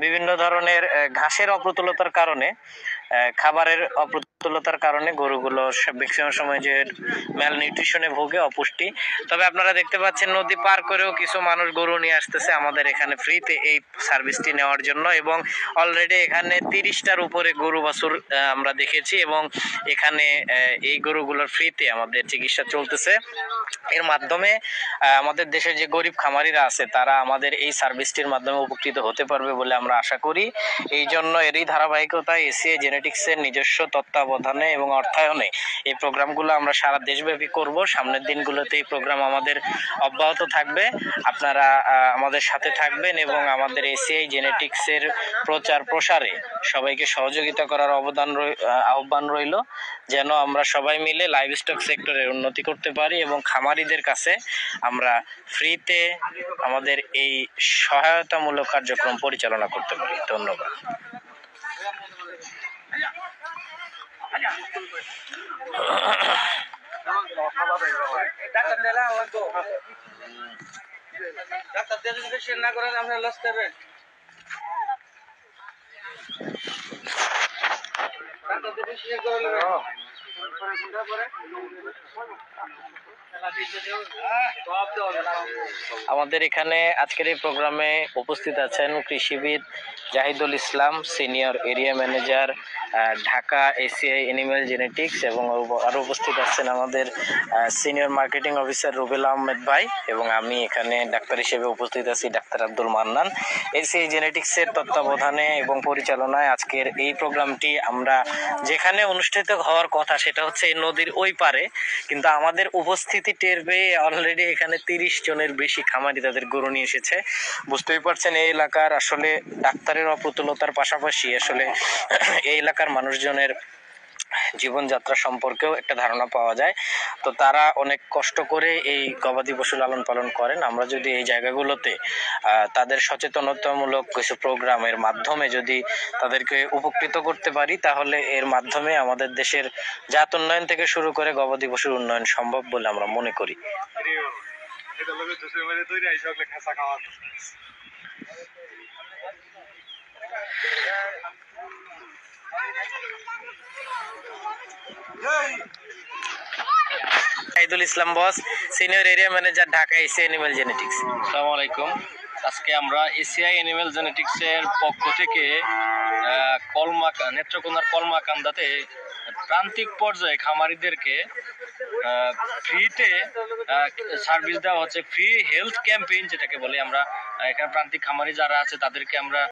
বিভিন্ন ধরনের ঘাসের অপ্রতুলতার কারণে, খাবারের অপ্রতুলতার কারণে গরুগুলো ম্যাক্সিমাম সময় যে ম্যাল নিউট্রিশনে ভোগে, অপুষ্টি। তবে আপনারা দেখতে পাচ্ছেন নদী পার করেও কিছু মানুষ গরু নিয়ে আসতেছে আমাদের এখানে ফ্রিতে এই সার্ভিসটি নেওয়ার জন্য, এবং অলরেডি এখানে 30টার উপরে গরু বাছুর আমরা দেখেছি, এবং এখানে এই গরুগুলোর ফ্রিতে আমাদের চিকিৎসা চলতেছে। এর মাধ্যমে আমাদের দেশের যে গরিব খামারিরা আছে তারা আমাদের এই সার্ভিসটির মাধ্যমে উপকৃত হতে পারবে বলে আমরা আশা করি। এই জন্য এরই ধারাবাহিকতায় এসিআই জেনেটিক্সের নিজস্ব তত্ত্বাবধানে এবং অর্থায়নে এই প্রোগ্রামগুলো আমরা সারা দেশব্যাপী করব। সামনের দিনগুলোতে এই প্রোগ্রাম আমাদের অব্যাহত থাকবে। আপনারা আমাদের সাথে থাকবেন এবং আমাদের এসিআই জেনেটিক্সের প্রচার প্রসারে সবাইকে সহযোগিতা করার আহ্বান রইল, যেন আমরা সবাই মিলে লাইভ স্টক সেক্টরের উন্নতি করতে পারি এবং খামারিদের কাছে আমরা ফ্রিতে আমাদের এই সহায়তামূলক কার্যক্রম পরিচালনা করতে পারি। ধন্যবাদ। আমাদের এখানে আজকের এই প্রোগ্রামে উপস্থিত আছেন কৃষিবিদ Zahidul Islam, senior area manager, Dhaka ACI animal genetics, এবং আরও উপস্থিত আছেন আমাদের senior marketing officer Rubel Ahmed ভাই, এবং আমি এখানে ডাক্তার হিসেবে উপস্থিত আছি ডাক্তার আব্দুল মান্নান। এসিআই জেনেটিক্সের তত্ত্বাবধানে এবং পরিচালনায় আজকের এই প্রোগ্রামটি আমরা যেখানে অনুষ্ঠিত হওয়ার কথা সেটা হচ্ছে এই নদীর ওই পারে, কিন্তু আমাদের উপস্থিতি টের পেয়ে অলরেডি এখানে 30 জনের বেশি খামারি তাদের গরু নিয়ে এসেছে। বুঝতেই পারছেন এই এলাকার আসলে ডাক্তারের অপ্রতুলতার পাশাপাশি আসলে এই এলাকার মানুষজনের জীবনযাত্রা সম্পর্কেও একটা ধারণা পাওয়া যায়। তো তারা অনেক কষ্ট করে এই গবাদি পশু লালন পালন করেন। আমরা যদি এই জায়গাগুলোতে তাদের সচেতনতামূলক কিছু প্রোগ্রামের মাধ্যমে যদি তাদেরকে উপকৃত করতে পারি, তাহলে এর মাধ্যমে আমাদের দেশের জাত উন্নয়ন থেকে শুরু করে গবাদি পশুর উন্নয়ন সম্ভব বলে আমরা মনে করি। Zahidul Islam boss, senior area manager, Dhaka ACI animal genetics. আসসালামু আলাইকুম। আজকে আমরা এসিআই এনিম্যাল জেনেটিক্সের পক্ষ থেকে নেত্রকোনার কলমাকান্দাতে প্রান্তিক পর্যায়ে খামারিদেরকে ফ্রিতে সার্ভিস দেওয়া হচ্ছে, ফ্রি হেলথ ক্যাম্পেইন যেটাকে বলে আমরা। এখানে প্রান্তিক খামারি যারা আছে তাদেরকে আমরা